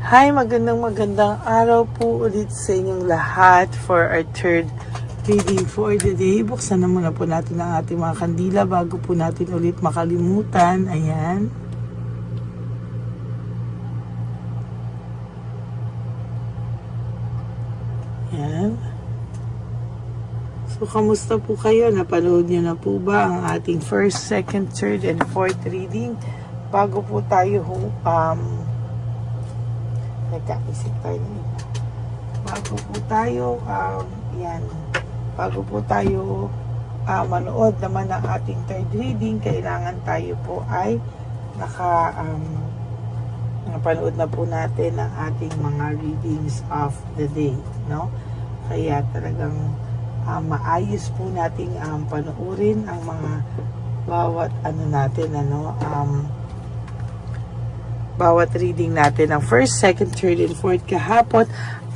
Hi, magandang araw po ulit sa inyong lahat for our third reading for the day. Buksan na muna po natin ang ating mga kandila bago po natin ulit makalimutan. Ayan. Ayan. So, kamusta po kayo? Napanood niyo na po ba ang ating first, second, third, and fourth reading? Bago po tayo nagkaisip tayo na yun. Bago po tayo manood naman ng ating third reading, kailangan tayo po ay napanood na po natin ang ating mga readings of the day, no? Kaya talagang maayos po nating panoorin ang mga bawat bawat reading natin, ang first, second, third, and fourth kahapon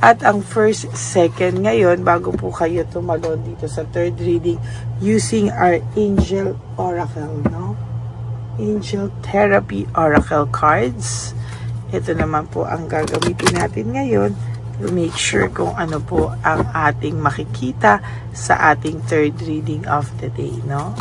at ang first, second ngayon bago po kayo tumalon dito sa third reading using our Angel Oracle, no? Angel Therapy Oracle cards. Ito naman po ang gagamitin natin ngayon to make sure kung ano po ang ating makikita sa ating third reading of the day, no?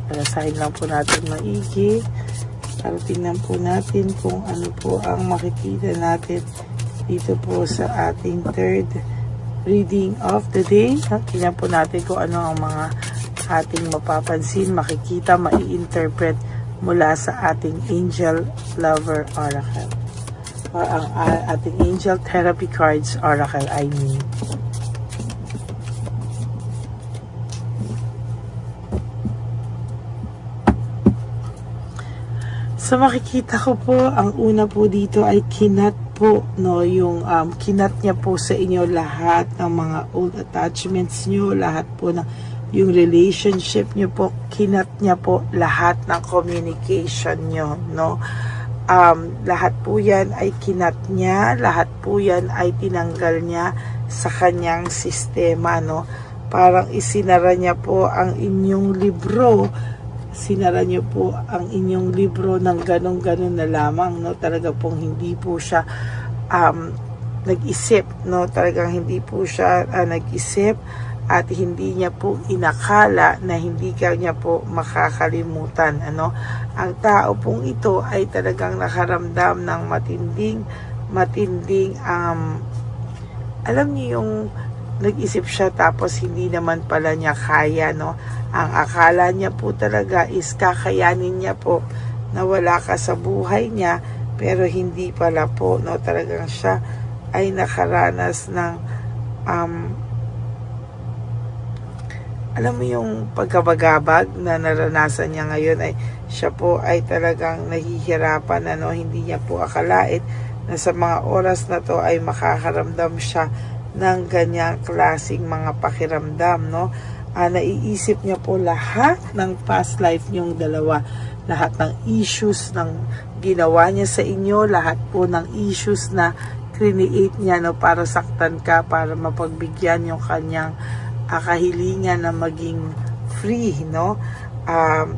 Basahin lang po natin maigi para tingnan po natin kung ano po ang makikita natin dito po sa ating third reading of the day. Tingnan po natin kung ano ang mga ating mapapansin, makikita, mai-interpret mula sa ating Angel Lover Oracle or ang ating Angel Therapy Cards Oracle, I mean. So makikita ko po, ang una po dito ay kinat po, no, yung kinat niya po sa inyo lahat ng mga old attachments niyo, lahat po ng yung relationship niyo po, kinat niya po lahat ng communication niyo, no. Lahat po yan ay kinat niya, lahat po yan ay tinanggal niya sa kanyang sistema, no. Parang isinara niya po ang inyong libro, sinara niyo po ang inyong libro ng ganun-ganun na lamang, no? Talaga pong hindi po siya nag-isip, no? Talagang hindi po siya nag-isip at hindi niya po inakala na hindi niya po makakalimutan, ano? Ang tao pong ito ay talagang nakaramdam ng matinding alam niyo yung nag-isip siya tapos hindi naman pala niya kaya, no? Ang akala niya po talaga is kakayanin niya po na wala ka sa buhay niya, pero hindi pala po, no? Talagang siya ay nakaranas ng alam mo yung pagkabagabag na naranasan niya ngayon, ay siya po ay talagang nahihirapan, ano? Hindi niya po akalain na sa mga oras na to ay makakaramdam siya ng ganyang klaseng mga pakiramdam, no? Naiisip niya po lahat ng past life niyong dalawa, lahat ng issues ng ginawa niya sa inyo, lahat po ng issues na create niya, no, para saktan ka, para mapagbigyan yung kanyang kahilingan na maging free, no.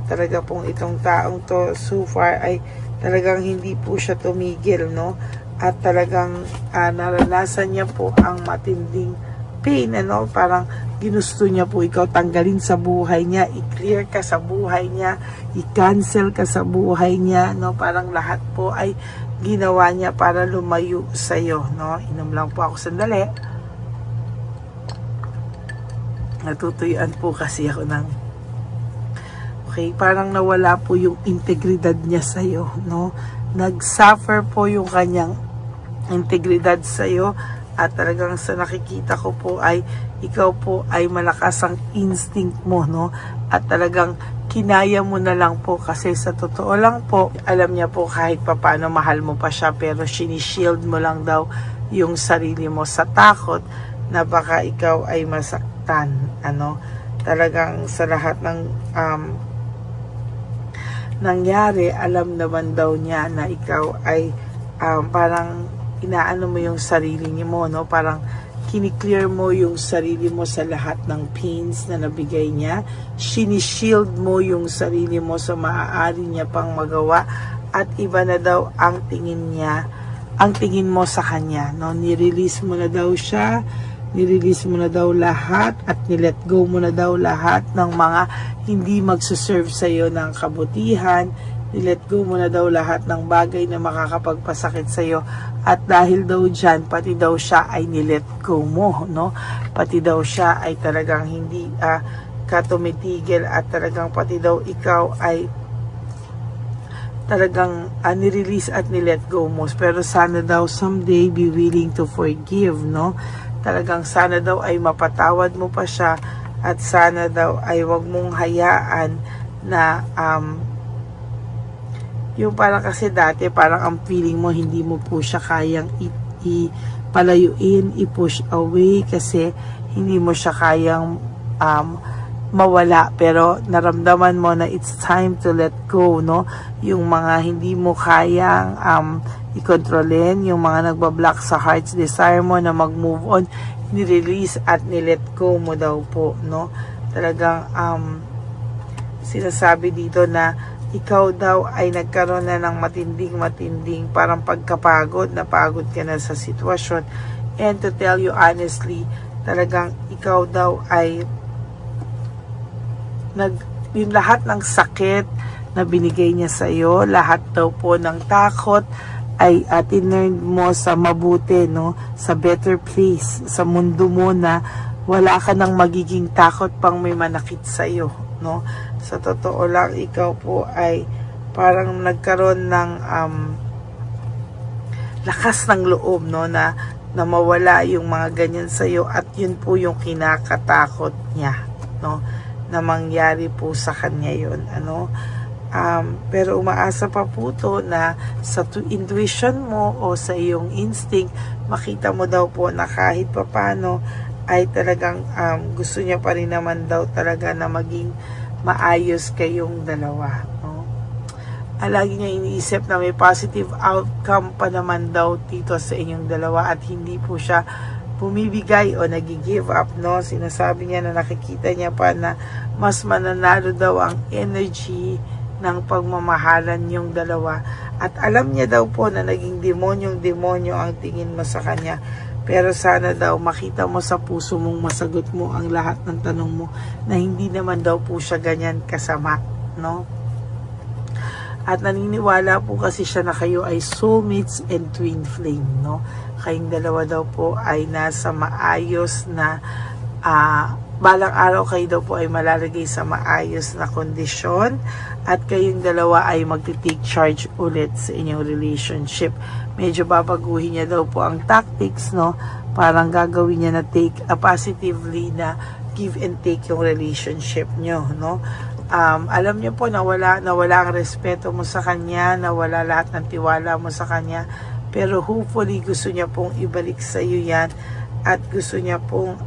Talaga pong itong taong to so far ay talagang hindi po siya tumigil, no. At talagang naranasan niya po ang matinding pain, ano, parang ginusto niya po ikaw tanggalin sa buhay niya, i-clear ka sa buhay niya, i-cancel ka sa buhay niya, no, parang lahat po ay ginawa niya para lumayo sa iyo, no. Inom lang po ako sandali. Natutuyuan po kasi ako ng parang nawala po yung integridad niya sa iyo, no. Nag-suffer po yung kanyang integridad sa iyo at talagang sa nakikita ko po ay ikaw po ay malakas ang instinct mo, no? At talagang kinaya mo na lang po kasi sa totoo lang po, alam niya po kahit papaano mahal mo pa siya pero sinishield mo lang daw yung sarili mo sa takot na baka ikaw ay masaktan, ano? Talagang sa lahat ng nangyari, alam naman daw niya na ikaw ay parang inaano mo yung sarili mo, no? Parang kiniklear mo yung sarili mo sa lahat ng pains na nabigay niya. Sinishield mo yung sarili mo sa maaari niya pang magawa at iba na daw ang tingin niya, ang tingin mo sa kanya, no? Nirelease mo na daw siya, nirelease mo na daw lahat at nilet go mo na daw lahat ng mga hindi magsuserve sa iyo ng kabutihan. Nilet go mo na daw lahat ng bagay na makakapagpasakit sa iyo at dahil daw dyan, pati daw siya ay nilet go mo, no? Pati daw siya ay talagang hindi ka tumitigil at talagang pati daw ikaw ay talagang nirelease at nilet go mo. Pero sana daw someday be willing to forgive, no? Talagang sana daw ay mapatawad mo pa siya at sana daw ay wag mong hayaan na yung parang kasi dati parang ang feeling mo hindi mo po siya kayang ipalayuin, i-push away kasi hindi mo siya kayang mawala, pero naramdaman mo na it's time to let go, no? Yung mga hindi mo kayang i-controlin, yung mga nagbablock sa heart's desire mo na mag-move on, nirelease at nilet go mo daw po, no? Talagang sinasabi dito na ikaw daw ay nagkaroon na ng matinding parang pagkapagod, napagod ka na sa sitwasyon. And to tell you honestly, talagang ikaw daw ay yung lahat ng sakit na binigay niya sa iyo, lahat daw po ng takot ay tinurn mo sa mabuti, no? Sa better place, sa mundo mo na wala ka nang magiging takot pang may manakit sa iyo, no? Sa totoo lang, ikaw po ay parang nagkaroon ng lakas ng loob, no? Na mawala yung mga ganyan sa iyo at yun po yung kinakatakot niya, no? Na mangyari po sa kanya yun, ano? Pero umaasa pa po to na sa intuition mo o sa iyong instinct, makita mo daw po na kahit papano ay talagang gusto niya pa rin naman daw talaga na maging maayos kayong dalawa, no? Lagi niya iniisip na may positive outcome pa naman daw dito sa inyong dalawa at hindi po siya bumibigay o nag-give up, no? Sinasabi niya na nakikita niya pa na mas mananalo daw ang energy ng pagmamahalan yung dalawa at alam niya daw po na naging demonyong-demonyo ang tingin mo sa kanya. Pero sana daw makita mo sa puso mong masagot mo ang lahat ng tanong mo na hindi naman daw po siya ganyan kasama, no? At naniniwala po kasi siya na kayo ay soulmates and twin flame, no? Kayong dalawa daw po ay nasa maayos na balang araw kayo daw po ay malalagay sa maayos na kondisyon at kayong dalawa ay magti-take charge ulit sa inyong relationship. Medyo babaguhin niya daw po ang tactics, no? Parang gagawin niya na take positively na give and take yung relationship nyo, no? Alam niyo po na wala ang respeto mo sa kanya, na wala lahat ng tiwala mo sa kanya, pero hopefully gusto niya pong ibalik sa iyo yan at gusto niya pong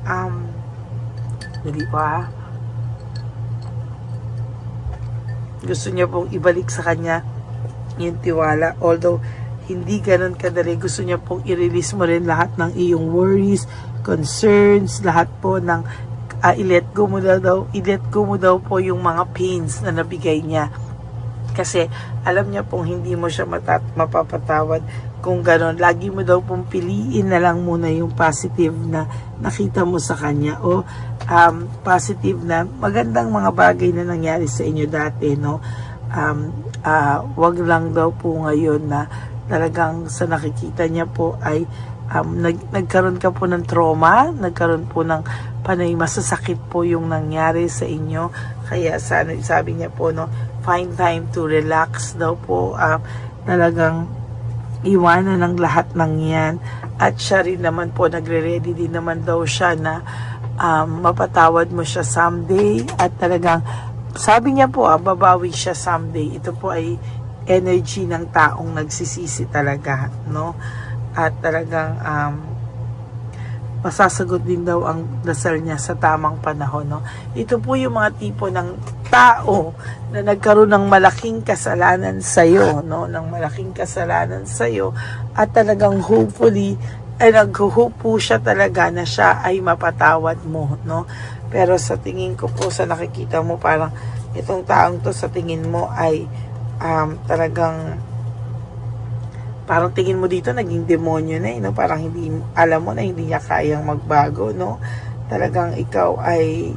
gusto niya pong ibalik sa kanya yung tiwala, although hindi ganun kadali. Gusto niya pong i-release mo rin lahat ng iyong worries, concerns, lahat po ng i-let go mo daw po yung mga pains na nabigay niya. Kasi alam niya pong hindi mo siya mapapatawad kung gano'n. Lagi mo daw pong piliin na lang muna yung positive na nakita mo sa kanya o positive na magandang mga bagay na nangyari sa inyo dati, no? Wag lang daw po ngayon na talagang sa nakikita niya po ay nagkaroon ka po ng trauma, nagkaroon po ng panay masasakit po yung nangyari sa inyo. Kaya sana, sabi niya po, no, find time to relax daw po, talagang iwanan ng lahat ng yan. At siya rin naman po, nagre-ready din naman daw siya na mapatawad mo siya someday, at talagang sabi niya po, babawi siya someday. Ito po ay energy ng taong nagsisisi talaga, no? At talagang masasagot din daw ang dasal niya sa tamang panahon, no? Ito po yung mga tipo ng tao na nagkaroon ng malaking kasalanan sa iyo, no? Ng malaking kasalanan sa iyo, at talagang hopefully ay nagho-hope po siya talaga na siya ay mapatawad mo, no? Pero sa tingin ko po, sa nakikita mo, parang itong taong to sa tingin mo ay talagang parang tingin mo dito naging demonyo na, no? Parang hindi, alam mo na hindi niya kayang magbago, no? Talagang ikaw ay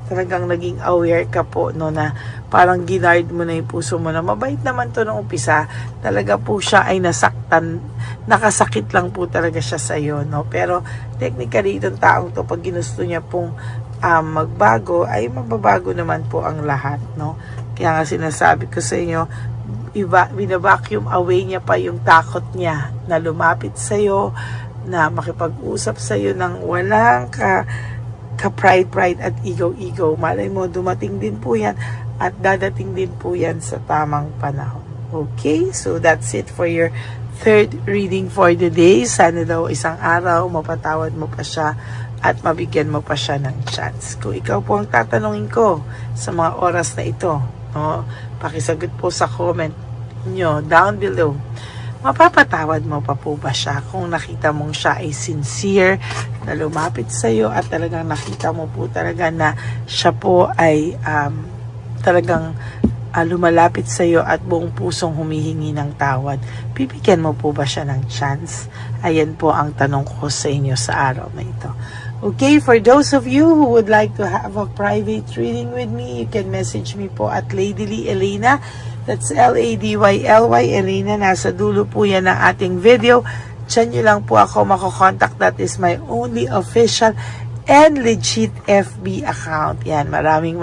talagang naging aware ka po, no, na parang ginard mo na yung puso mo na mabait naman to nung umpisa. Talaga po siya ay nasaktan, nakasakit lang po talaga siya sa iyo, no? Pero technically itong taong to, pag ginusto niya pong magbago, ay mababago naman po ang lahat, no? Kaya nga sinasabi ko sa inyo, bina-vacuum away niya pa yung takot niya na lumapit sa iyo, na makipag-usap sa iyo ng walang ka-pride at ego. Malay mo, dumating din po yan at dadating din po yan sa tamang panahon. Okay, so that's it for your third reading for the day. Sana daw isang araw mapatawad mo pa siya at mabigyan mo pa siya ng chance. Kung ikaw po ang tatanungin ko sa mga oras na ito, no, pakisagot po sa comment nyo down below. Mapapatawad mo pa po ba siya kung nakita mong siya ay sincere na lumapit sa iyo, at talagang nakita mo po talaga na siya po ay talagang lumalapit sa iyo at buong pusong humihingi ng tawad? Bibigyan mo po ba siya ng chance? Ayan po ang tanong ko sa inyo sa araw na ito. Okay, for those of you who would like to have a private reading with me, you can message me po at Lady Lee Elena. That's Ladyly Elena. Nasa dulo po yan ng ating video. Diyan nyo lang po ako makokontakt. That is my only official and legit FB account. Yan, maraming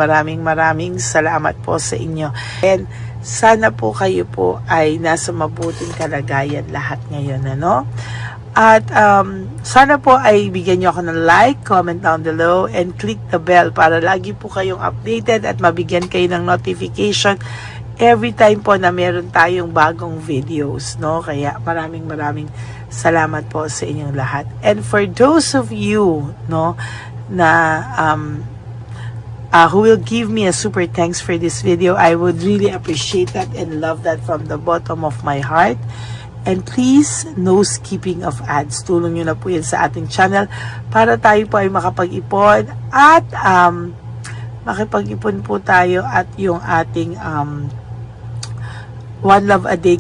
salamat po sa inyo. And sana po kayo po ay nasa mabuting kalagayan lahat ngayon, ano? At sana po ay bigyan nyo ako ng like, comment down below, and click the bell para lagi po kayong updated at mabigyan kayo ng notification every time po na meron tayong bagong videos, no? Kaya maraming salamat po sa inyong lahat. And for those of you, no, na who will give me a super thanks for this video, I would really appreciate that and love that from the bottom of my heart. And please, no skipping of ads. Tulong nyo na po yan sa ating channel para tayo po ay makapag-ipon at makipag-ipon po tayo at yung ating One Love a Day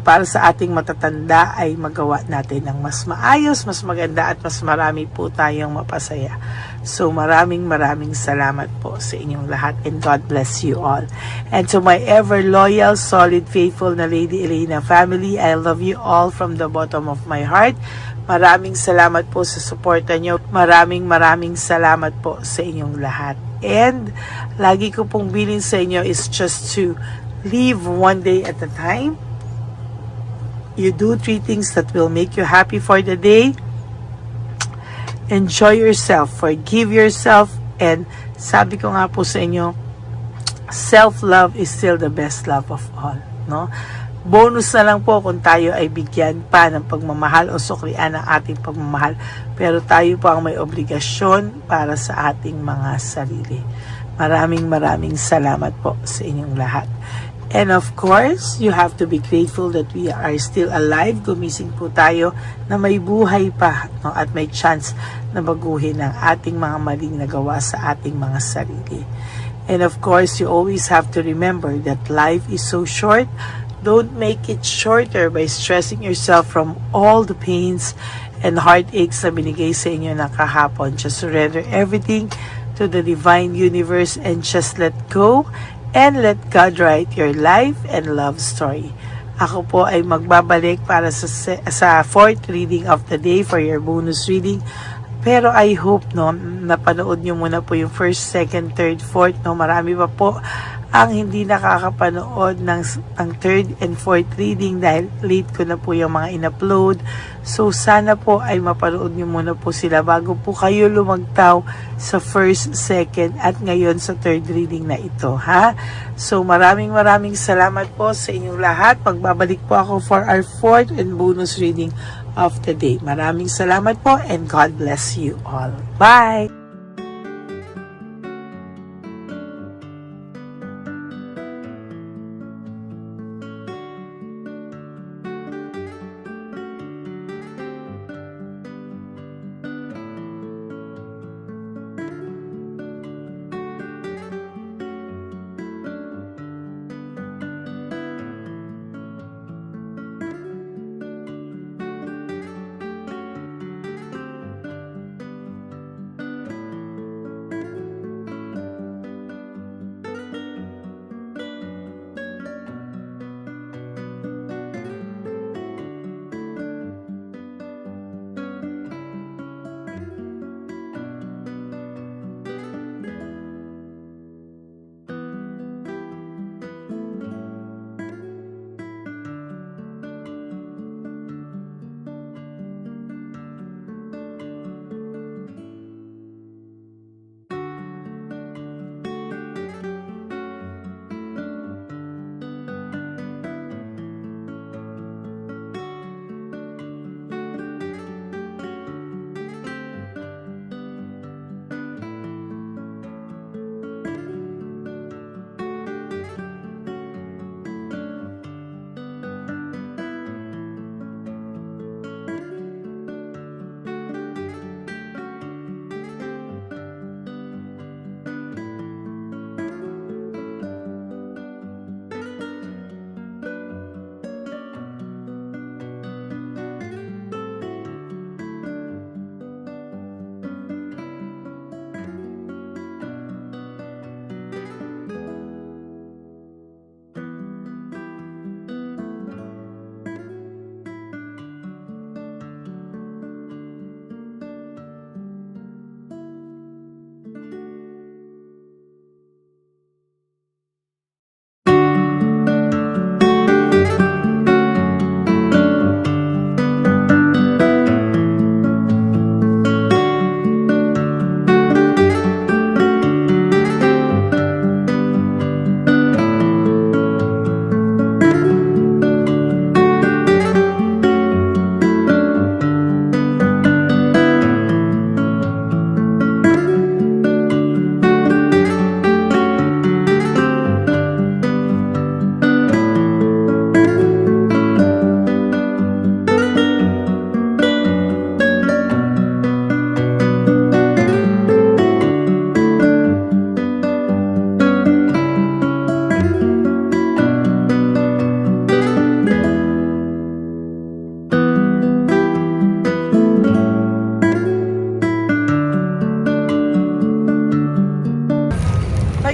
para sa ating matatanda ay magawa natin ng mas maayos, mas maganda at mas marami po tayong mapasaya. So maraming salamat po sa inyong lahat, and God bless you all. And to my ever loyal, solid, faithful na Lady Elena family, I love you all from the bottom of my heart. Maraming salamat po sa suporta nyo. Maraming salamat po sa inyong lahat. And lagi ko pong bilin sa inyo is just to live one day at a time. You do 3 things that will make you happy for the day. Enjoy yourself, forgive yourself, and sabi ko nga po sa inyo, self-love is still the best love of all, no? Bonus na lang po kung tayo ay bigyan pa ng pagmamahal o suklian ng ating pagmamahal, pero tayo po ang may obligasyon para sa ating mga sarili. Maraming salamat po sa inyong lahat. And of course, you have to be grateful that we are still alive. Gumising po tayo na may buhay pa, no? At may chance na baguhin ang ating mga maling nagawa sa ating mga sarili. And of course, you always have to remember that life is so short. Don't make it shorter by stressing yourself from all the pains and heartaches na binigay sa inyo na kahapon. Just surrender everything to the divine universe and just let go. And let God write your life and love story. Ako po ay magbabalik para sa fourth reading of the day for your bonus reading. Pero I hope, no, napanood nyo muna po yung first, second, third, fourth, no, marami pa po ang hindi nakakapanood ng third and fourth reading dahil late ko na po yung mga in-upload. So sana po ay mapanood nyo muna po sila bago po kayo lumagtaw sa first, second at ngayon sa third reading na ito, ha? So maraming salamat po sa inyong lahat. Magbabalik po ako for our fourth and bonus reading of the day. Maraming salamat po and God bless you all. Bye!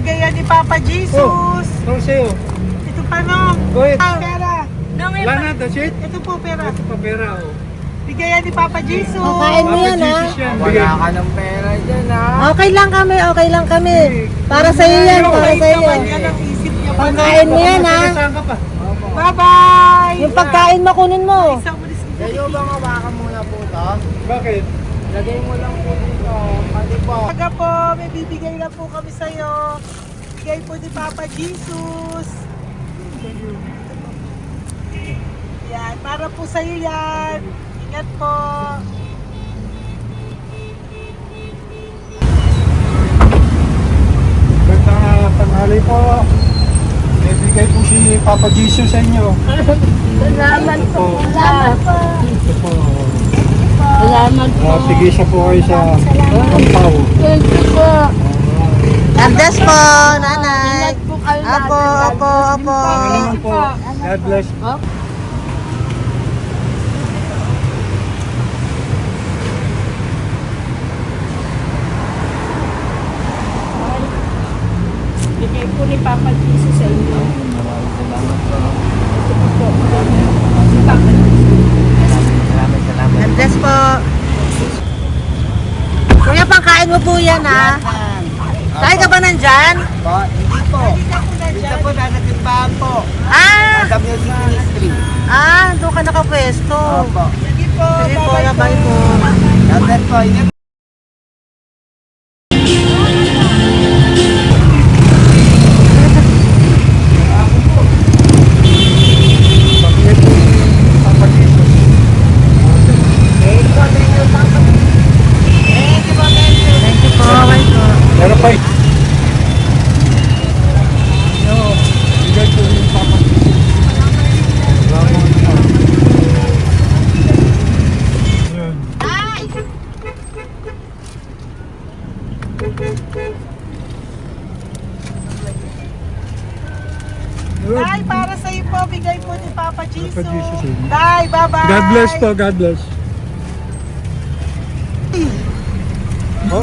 Bigay ni Papa Jesus. Ano sa'yo? Ito pa no. Go ahead. Pera. Wala na, that's it? Ito po pera. Ito pa pera, oh. Bigay ni Papa Jesus. Kain mo yan, ha? Wala ka ng pera dyan, ha? Okay lang kami. Para sa iyo yan, para sa iyo. Yan ang isip niya. Pagkain mo yan, ha? Saan ka pa? Bye-bye. Yung pagkain mo, kunin mo. Kayo bang hawakan muna po ito? Bakit? Lagay mo lang po dito. Pati po. Aga po, may bibigay lang po kami sa'yo. Bigay po ni Papa Jesus. Yan, para po sa'yo yan. Ingat po. Magandang tanghali po. May bigay po si Papa Jesus sa inyo. Salamat po. Salamat po. Ito po. Salamat po. Sige siya po kayo sa Ampaw. Thank you po. God bless po, nanay. Apo. Pangalaman po. God bless. Bigay po ni Papa Jesus sa inyo. Salamat. God bless po. Kuya, pangkain mo po yan, ha? Kain ka ba nandyan? Hindi po. Hindi ka po po, nasa simbahan po. Ah! Nasa Music Ministry. Doon ka nakapwesto. Opo. Sige po, Sige po, bye-bye bye po. Dapat po, inip. Pabigay po ni Papa Jesus. Thank you po, bye po. Meron pa bigay po ni Papa Jesus. Salamat po. Yun. Yun. Tay, para sa iyo po, bigay po ni Papa Jesus. Papa Jesus. Tay, bye-bye. God bless po, God bless.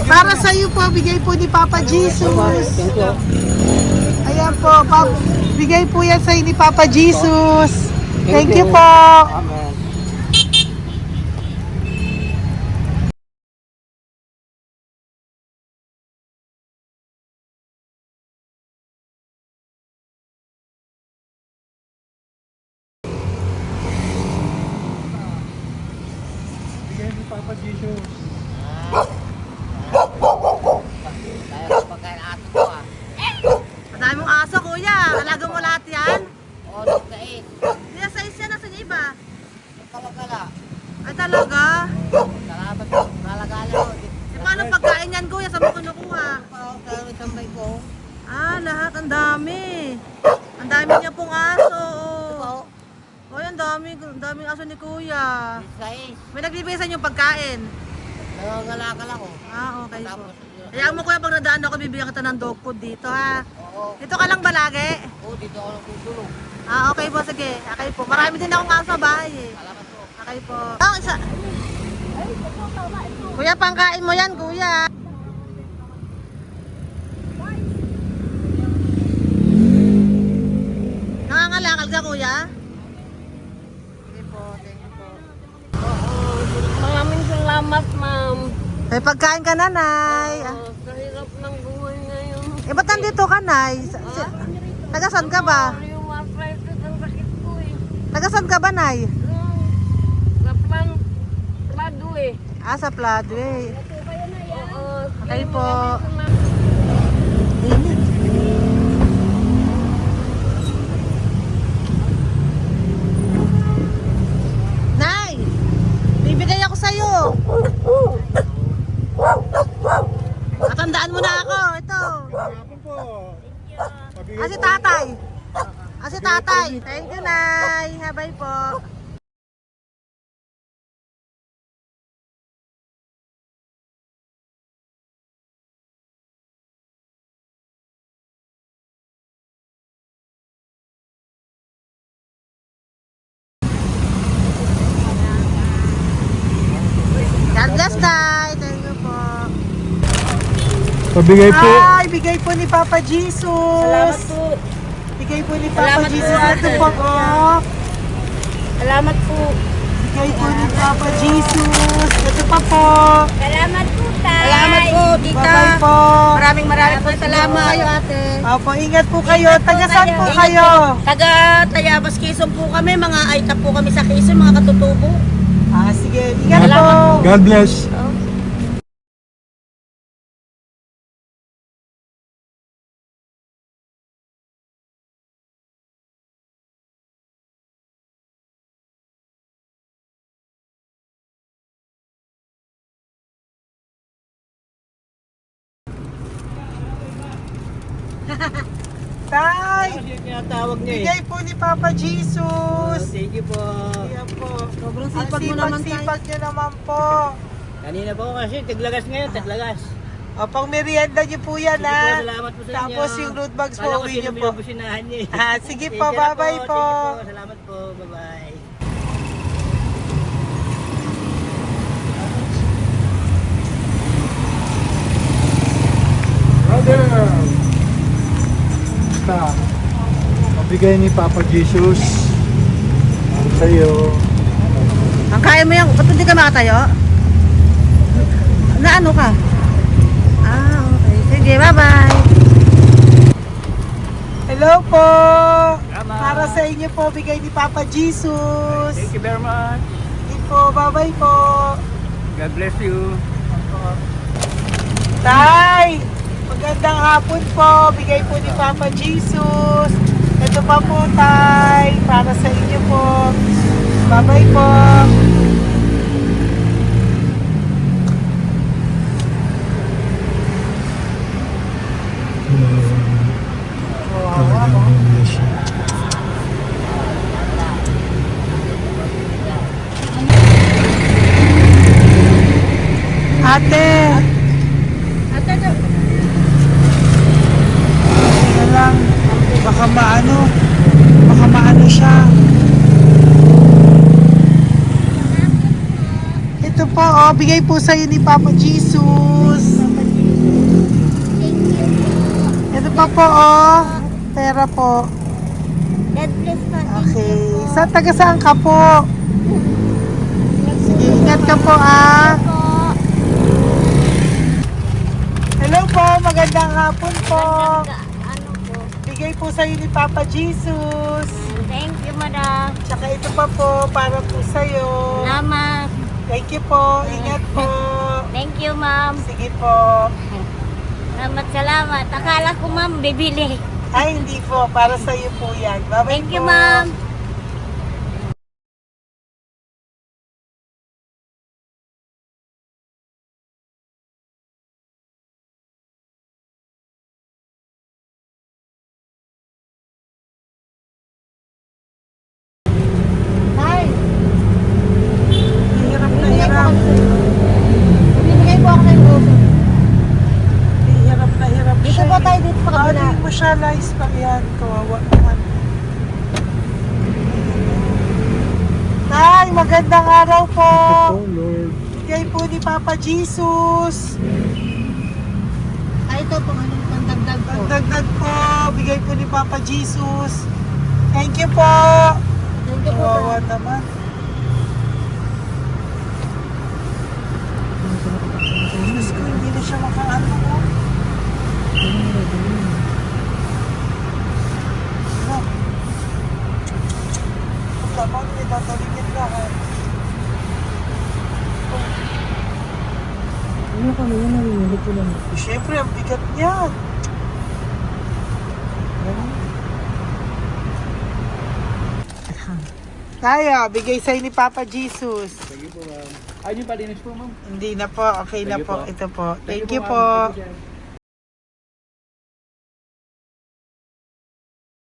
Para sa iyo po, bigay po ni Papa Jesus. Ayan po, bigay po yan sa iyo ni Papa Jesus. Thank you po. Amen. Bigay ni Papa Jesus. Tayo sa pagkain ato ko ah. Madami mong aso, kuya. Alaga mo lahat yan. O, nagkait. Hindi na size yan, nasa iba. Kalagala. Ay talaga. Salamat po. Kalagala ko. E paano pagkain yan, kuya? Saan mo kinukuha? Tayo tambay ko. Lahat. Ang dami. Ang dami niya pong aso. Oh, ang daming aso ni kuya. Sais. May nagbibigay sa inyo pagkain. Nangangalakal ako. Okay po. Tapos, Hayaan mo kuya, pag nadaan ako, bibigyan kita ng dog food dito, ha? oo. Dito ka lang ba lagi? Dito ako nagtutulong. Okay po, sige. Okay po. Marami din akong aso sa bahay, eh. Salamat po. Okay po. Isa. Kuya, pangkain mo yan, kuya. Nangangalakal ka, kuya? Sige po, thank you po. Maraming salamat, ma'am. May pagkain ka, nanay. Sa hirap ng buhay ngayon. Ba't nandito ka, nay? Nagasan ka ba? Yung arthritis ang sakit ko eh. Nagasan ka ba, nay? Sa plado eh. Sa Pladway. Oo. Okay po. Nay! Bibigay ako sa'yo. Natandaan mo na ako. Ito. Ako po. Pabigay Si po. tatay. Si tatay. Thank you, Nay. Habay po. God bless, Tay. Thank you po. Pabigay po. Ay, bigay po ni Papa Jesus. Salamat po. Bigay po ni Papa Salamat po, Jesus. ate. Ito po, oh. Salamat po. Bigay po ni Papa Jesus. Ito pa po. Salamat po, tay. Salamat po, Bye-bye po. Maraming po salamat. Kayo, ate. Opo, ingat po kayo. Taga saan po kayo? Taga Tayabas, Quezon po kami. Mga aita po kami sa Quezon, mga katutubo. Sige, ingat po. God bless. Tay, Tinatawag niya bigay po ni Papa Jesus. Thank you po. Ayan po. Sobrang Ang sipag mo naman, Tay. sipag niyo naman po. Kanina po kasi, taglagas ngayon, taglagas. Pang merienda niyo po yan, Sige po, ha? salamat po sa inyo. Tapos yung road bags po, Kala ko uwi sino niyo po. binubusinahan niya eh. Sige Thank po, you na bye-bye po. Thank you po, salamat po, bye-bye. Brother. Basta. Pabigay ni Papa Jesus. Sa iyo. Ang kaya mo yan. Ba't hindi ka makatayo? Na ano ka? Okay. Sige, bye-bye. Hello Hello po! Salamat. Para sa inyo po, bigay ni Papa Jesus. Thank you very much. Sige po, bye-bye po. God bless you. Tay! Magandang hapon po. Bigay po ni Papa Jesus. Ito pa po, Tay. Para sa inyo po. Bye-bye po. Ate! Ate, Ano lang, baka maano siya. Ito po, oh, bigay po sa'yo ni Papa Jesus. Ito pa po, oh, pera po. God bless po. Okay, taga saan ka po? Sige, ingat ka po, ah. Hello po, magandang hapon po. Ano po? Bigay po sa'yo ni Papa Jesus. Thank you, madam. Tsaka ito pa po, para po sa'yo. Salamat. Thank you po. Ingat po. Thank you, ma'am. Sige po. Salamat. Akala ko, ma'am, bibili. Ay, hindi po. Para sa iyo po yan. Bye-bye Thank you, po. ma'am. Hi. Hirap na hirap. Bibigay po ako ng puso. Hirap na hirap Dito siya. po tayo, dito sa kabila. Hindi mo siya lies pa yan. Kawawa naman. Hi, magandang araw po. Lord. Bigay po ni Papa Jesus. Ay, ito po, ano, pangdagdag po. Dagdag po. Bigay po ni Papa Jesus. Thank you po. Thank you po. Kawawa naman. Diyos ko, hindi na siya makaano ko. Ano? Pagkaman, may tataligin lahat. Ano kami yun? Narinig ko lang. Siyempre, ang bigat niyan. Kaya, bigay sa'yo ni Papa Jesus. Thank you po, ma'am. Ay, yung palinis po, ma'am. Hindi na po, okay na Thank you po. po. Ito po. Thank you ma'am. po. Thank you, sir.